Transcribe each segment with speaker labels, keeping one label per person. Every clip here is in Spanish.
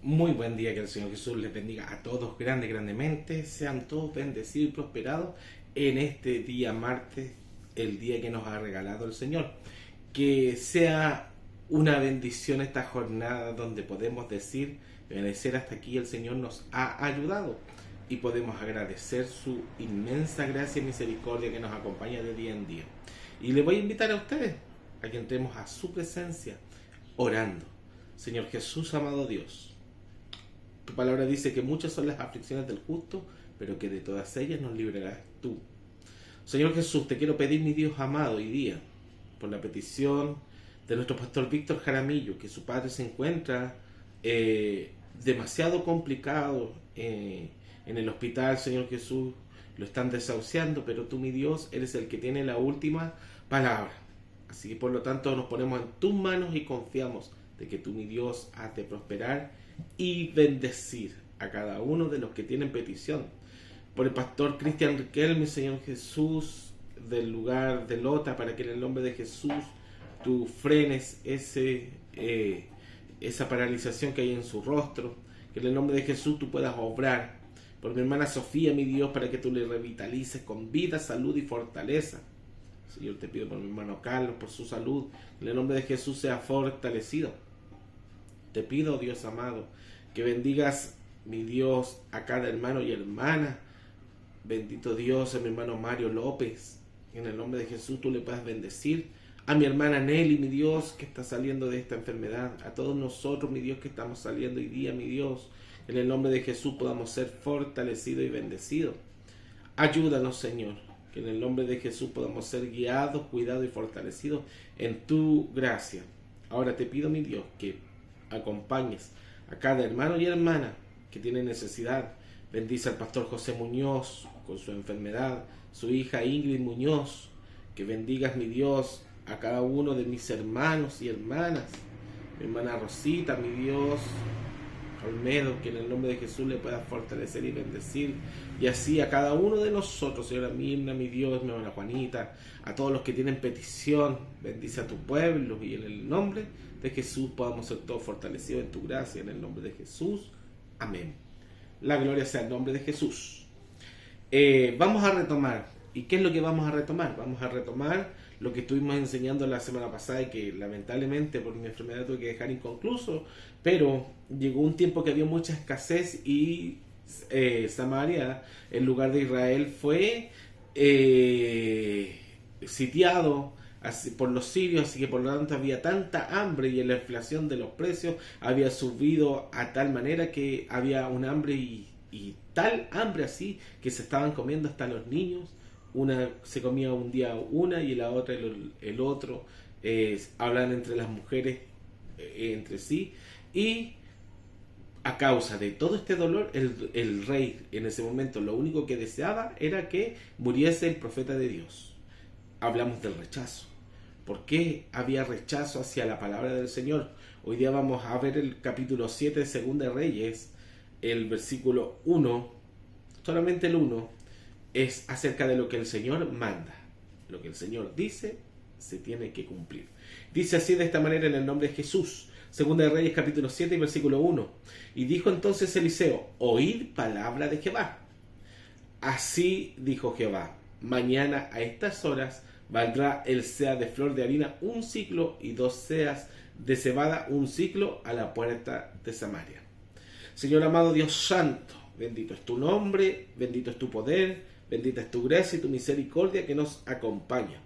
Speaker 1: Muy buen día, que el Señor Jesús les bendiga a todos grandemente. Sean todos bendecidos y prosperados en este día martes, el día que nos ha regalado el Señor. Que sea una bendición esta jornada donde podemos decir, agradecer hasta aquí el Señor nos ha ayudado y podemos agradecer su inmensa gracia y misericordia que nos acompaña de día en día. Y le voy a invitar a ustedes a que entremos a su presencia orando. Señor Jesús, amado Dios, tu palabra dice que muchas son las aflicciones del justo, pero que de todas ellas nos librarás tú. Señor Jesús, te quiero pedir, mi Dios amado y día, por la petición de nuestro pastor Víctor Jaramillo, que su padre se encuentra demasiado complicado en el hospital. Señor Jesús, lo están desahuciando, pero tú, mi Dios, eres el que tiene la última palabra. Así que por lo tanto nos ponemos en tus manos y confiamos de que tú, mi Dios, has de prosperar y bendecir a cada uno de los que tienen petición. Por el pastor Cristian Riquelme, Señor Jesús, del lugar de Lota, para que en el nombre de Jesús tú frenes esa paralización que hay en su rostro, que en el nombre de Jesús tú puedas obrar. Por mi hermana Sofía, mi Dios, para que tú le revitalices con vida, salud y fortaleza. Señor, te pido por mi hermano Carlos, por su salud, que en el nombre de Jesús sea fortalecido. Te pido, Dios amado, que bendigas, mi Dios, a cada hermano y hermana. Bendito Dios, a mi hermano Mario López. En el nombre de Jesús tú le puedas bendecir. A mi hermana Nelly, mi Dios, que está saliendo de esta enfermedad. A todos nosotros, mi Dios, que estamos saliendo hoy día, mi Dios. En el nombre de Jesús podamos ser fortalecidos y bendecidos. Ayúdanos, Señor, que en el nombre de Jesús podamos ser guiados, cuidados y fortalecidos en tu gracia. Ahora te pido, mi Dios, que acompañes a cada hermano y hermana que tiene necesidad. Bendice al pastor José Muñoz con su enfermedad, su hija Ingrid Muñoz. Que bendigas, mi Dios, a cada uno de mis hermanos y hermanas. Mi hermana Rosita, mi Dios, Olmedo, que en el nombre de Jesús le pueda fortalecer y bendecir. Y así a cada uno de nosotros, señora Mirna, mi Dios, mi hermana Juanita, a todos los que tienen petición. Bendice a tu pueblo y en el nombre de Jesús podamos ser todos fortalecidos en tu gracia, en el nombre de Jesús. Amén. La gloria sea el nombre de Jesús. Vamos a retomar. ¿Y qué es lo que vamos a retomar? Vamos a retomar lo que estuvimos enseñando la semana pasada y que lamentablemente por mi enfermedad tuve que dejar inconcluso, pero llegó un tiempo que había mucha escasez y Samaria, el lugar de Israel, fue sitiado por los sirios, así que por lo tanto había tanta hambre y la inflación de los precios había subido a tal manera que había un hambre y tal hambre así que se estaban comiendo hasta los niños. Una se comía un día una y la otra el otro. Hablan entre las mujeres entre sí, y a causa de todo este dolor el rey en ese momento lo único que deseaba era que muriese el profeta de Dios. Hablamos del rechazo. ¿Por qué había rechazo hacia la palabra del Señor? Hoy día vamos a ver el capítulo 7 de Segunda de Reyes, el versículo 1, solamente el 1, es acerca de lo que el Señor manda. Lo que el Señor dice, se tiene que cumplir. Dice así de esta manera en el nombre de Jesús. Segunda de Reyes, capítulo 7 y versículo 1. Y dijo entonces Eliseo: oíd palabra de Jehová. Así dijo Jehová: mañana a estas horas valdrá el seah de flor de harina un siclo, y 2 seas de cebada un siclo, a la puerta de Samaria. Señor amado Dios santo, bendito es tu nombre, bendito es tu poder, bendita es tu gracia y tu misericordia que nos acompaña.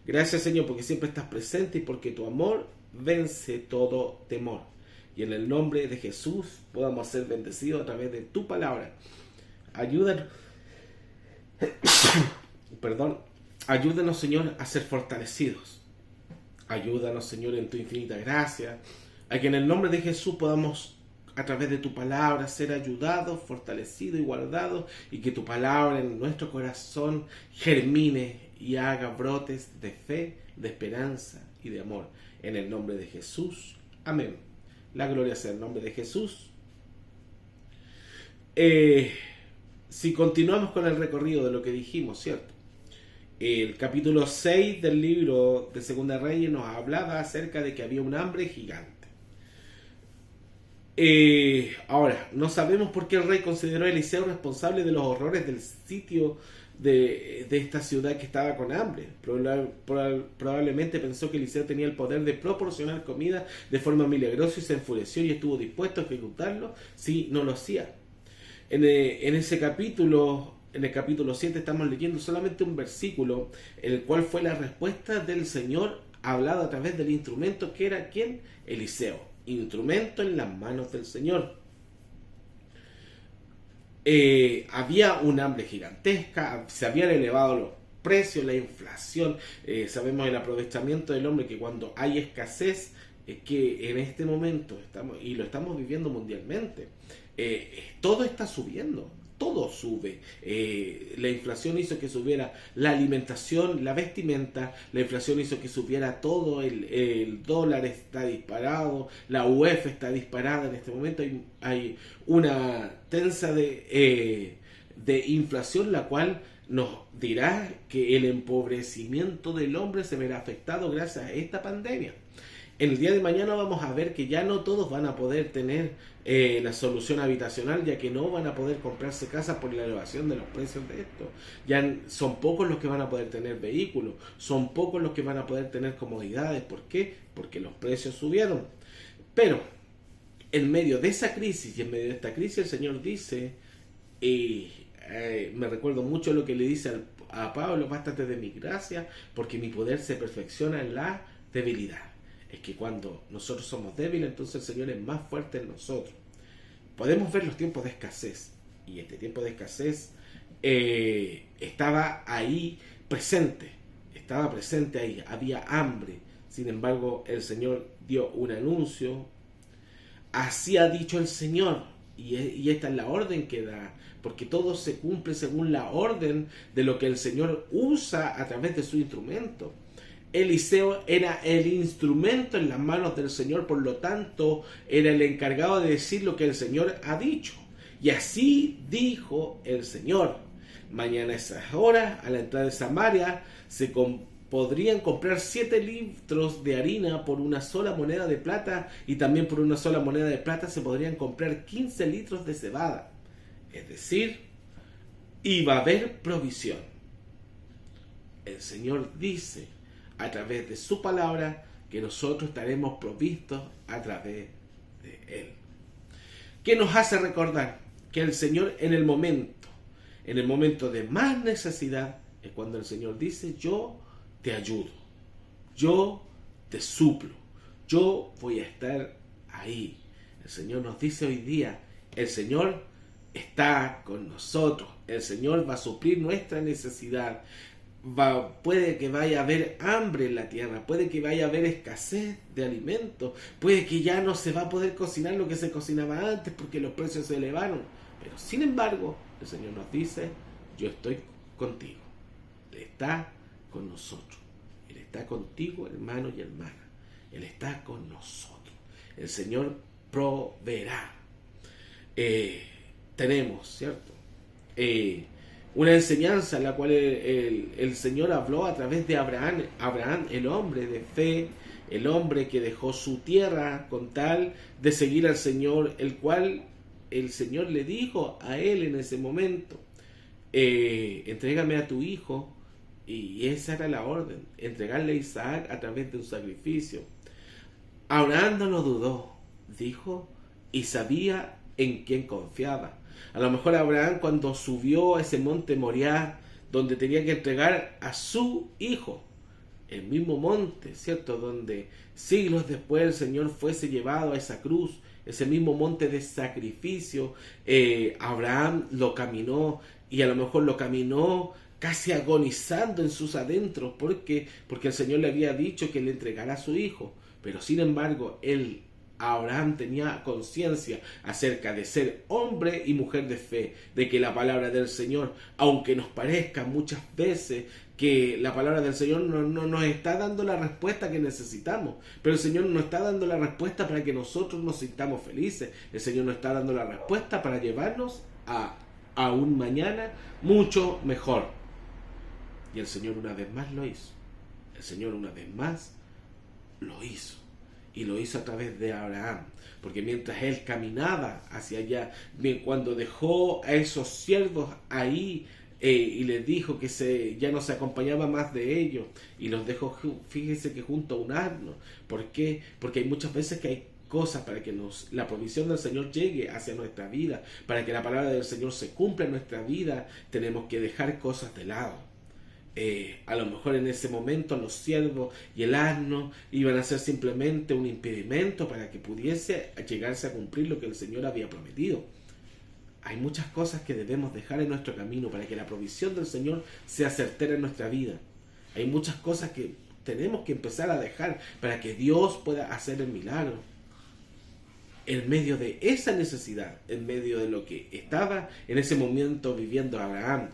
Speaker 1: Gracias, Señor, porque siempre estás presente y porque tu amor vence todo temor. Y en el nombre de Jesús podamos ser bendecidos a través de tu palabra. Ayúdanos, ayúdanos, Señor, a ser fortalecidos. Ayúdanos, Señor, en tu infinita gracia, a que en el nombre de Jesús podamos, a través de tu palabra, ser ayudados, fortalecidos y guardados, y que tu palabra en nuestro corazón germine y haga brotes de fe, de esperanza y de amor. En el nombre de Jesús. Amén. La gloria sea el nombre de Jesús. Si continuamos con el recorrido de lo que dijimos, ¿cierto? El capítulo 6 del libro de Segunda Reyes nos hablaba acerca de que había un hambre gigante. Ahora, no sabemos por qué el rey consideró a Eliseo responsable de los horrores del sitio de esta ciudad que estaba con hambre. Probablemente pensó que Eliseo tenía el poder de proporcionar comida de forma milagrosa y se enfureció y estuvo dispuesto a ejecutarlo si no lo hacía. En ese capítulo, en el capítulo 7, estamos leyendo solamente un versículo, el cual fue la respuesta del Señor hablado a través del instrumento que era ¿quién? Eliseo, instrumento en las manos del Señor. Había un hambre gigantesca, se habían elevado los precios, la inflación, sabemos el aprovechamiento del hombre, que cuando hay escasez, que en este momento estamos, y lo estamos viviendo mundialmente, todo está subiendo, todo sube. La inflación hizo que subiera la alimentación, la vestimenta, la inflación hizo que subiera todo, el dólar está disparado, la UF está disparada en este momento, hay una tensa de inflación, la cual nos dirá que el empobrecimiento del hombre se verá afectado gracias a esta pandemia. En el día de mañana vamos a ver que ya no todos van a poder tener la solución habitacional, ya que no van a poder comprarse casas por la elevación de los precios de esto. Ya son pocos los que van a poder tener vehículos, son pocos los que van a poder tener comodidades. ¿Por qué? Porque los precios subieron. Pero en medio de esa crisis y en medio de esta crisis el Señor dice, me recuerdo mucho lo que le dice a Pablo: bástate de mi gracia, porque mi poder se perfecciona en la debilidad. Es que cuando nosotros somos débiles, entonces el Señor es más fuerte en nosotros. Podemos ver los tiempos de escasez, y este tiempo de escasez estaba ahí presente, ahí, había hambre. Sin embargo, el Señor dio un anuncio: así ha dicho el Señor, y esta es la orden que da, porque todo se cumple según la orden de lo que el Señor usa a través de su instrumento. Eliseo era el instrumento en las manos del Señor, por lo tanto era el encargado de decir lo que el Señor ha dicho. Y así dijo el Señor: mañana a esas horas, a la entrada de Samaria, podrían comprar 7 litros de harina por una sola moneda de plata, y también por una sola moneda de plata se podrían comprar 15 litros de cebada. Es decir, iba a haber provisión. El Señor dice a través de su palabra que nosotros estaremos provistos a través de Él. ¿Qué nos hace recordar? Que el Señor en el momento de más necesidad, es cuando el Señor dice: yo te ayudo, yo te suplo, yo voy a estar ahí. El Señor nos dice hoy día: el Señor está con nosotros, el Señor va a suplir nuestra necesidad. Puede que vaya a haber hambre en la tierra, puede que vaya a haber escasez de alimentos, puede que ya no se va a poder cocinar lo que se cocinaba antes porque los precios se elevaron, pero sin embargo el Señor nos dice: yo estoy contigo. Él está con nosotros, Él está contigo, hermano y hermana, Él está con nosotros. El Señor proveerá. Tenemos, ¿cierto?, una enseñanza en la cual el Señor habló a través de Abraham, el hombre de fe, el hombre que dejó su tierra con tal de seguir al Señor, el cual el Señor le dijo a él en ese momento: entrégame a tu hijo. Y esa era la orden, entregarle a Isaac a través de un sacrificio. Abraham no lo dudó, dijo, y sabía en quién confiaba. A lo mejor Abraham, cuando subió a ese monte Moriah, donde tenía que entregar a su hijo, el mismo monte, ¿cierto?, donde siglos después el Señor fuese llevado a esa cruz, ese mismo monte de sacrificio, Abraham lo caminó, y a lo mejor lo caminó casi agonizando en sus adentros, porque el Señor le había dicho que le entregara a su hijo. Pero sin embargo, Abraham tenía conciencia acerca de ser hombre y mujer de fe, de que la palabra del Señor, aunque nos parezca muchas veces que la palabra del Señor no nos está dando la respuesta que necesitamos, pero el Señor nos está dando la respuesta para que nosotros nos sintamos felices. El Señor nos está dando la respuesta para llevarnos a un mañana mucho mejor. Y el Señor una vez más lo hizo. El Señor una vez más lo hizo. y lo hizo a través de Abraham, porque mientras él caminaba hacia allá, cuando dejó a esos siervos ahí, y les dijo que ya no se acompañaba más de ellos, y los dejó, fíjese que junto a un asno. ¿Por qué? Porque hay muchas veces que hay cosas para que la provisión del Señor llegue hacia nuestra vida, para que la palabra del Señor se cumpla en nuestra vida, tenemos que dejar cosas de lado. A lo mejor en ese momento los siervos y el asno iban a ser simplemente un impedimento para que pudiese llegarse a cumplir lo que el Señor había prometido. Hay muchas cosas que debemos dejar en nuestro camino para que la provisión del Señor sea certera en nuestra vida. Hay muchas cosas que tenemos que empezar a dejar para que Dios pueda hacer el milagro. En medio de esa necesidad, en medio de lo que estaba en ese momento viviendo Abraham,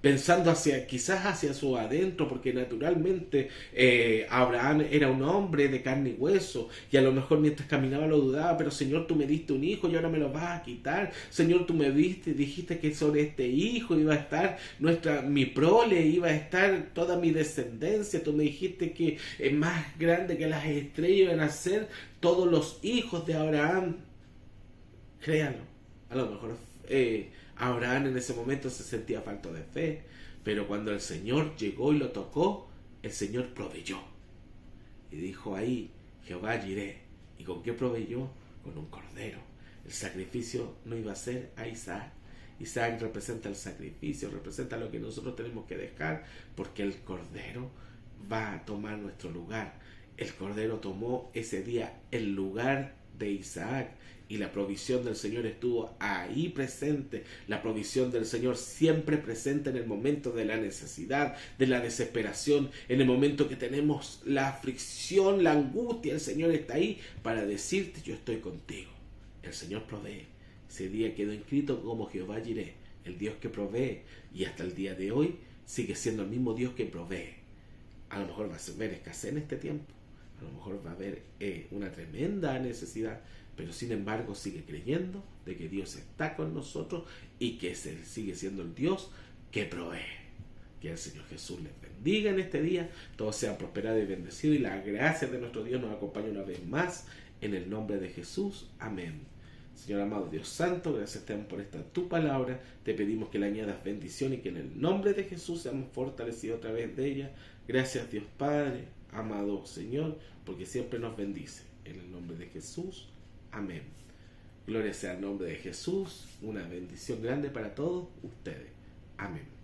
Speaker 1: pensando quizás hacia su adentro, porque naturalmente Abraham era un hombre de carne y hueso, y a lo mejor mientras caminaba lo dudaba, pero Señor, tú me diste un hijo y ahora me lo vas a quitar. Señor, tú me dijiste que sobre este hijo iba a estar mi prole, iba a estar toda mi descendencia. Tú me dijiste que es más grande que las estrellas iban a ser todos los hijos de Abraham. Créanlo, a lo mejor Abraham en ese momento se sentía falto de fe, pero cuando el Señor llegó y lo tocó, el Señor proveyó. Y dijo ahí, Jehová Jireh. ¿Y con qué proveyó? Con un cordero. El sacrificio no iba a ser a Isaac. Isaac representa el sacrificio, representa lo que nosotros tenemos que dejar, porque el cordero va a tomar nuestro lugar. El cordero tomó ese día el lugar de Isaac, y la provisión del Señor estuvo ahí presente. La provisión del Señor siempre presente en el momento de la necesidad, de la desesperación, en el momento que tenemos la aflicción, la angustia. El Señor está ahí para decirte: yo estoy contigo. El Señor provee. Ese día quedó escrito como Jehová Jireh, el Dios que provee, y hasta el día de hoy sigue siendo el mismo Dios que provee. A lo mejor va a haber escasez en este tiempo, a lo mejor va a haber una tremenda necesidad, pero sin embargo sigue creyendo de que Dios está con nosotros y que sigue siendo el Dios que provee. Que el Señor Jesús les bendiga en este día, todos sean prosperados y bendecidos, y la gracia de nuestro Dios nos acompañe una vez más, en el nombre de Jesús. Amén. Señor amado Dios Santo, gracias te damos por esta tu palabra. Te pedimos que le añadas bendición y que en el nombre de Jesús seamos fortalecidos a través de ella. Gracias Dios Padre, amado Señor, porque siempre nos bendice. En el nombre de Jesús. Amén. Gloria sea al nombre de Jesús. Una bendición grande para todos ustedes. Amén.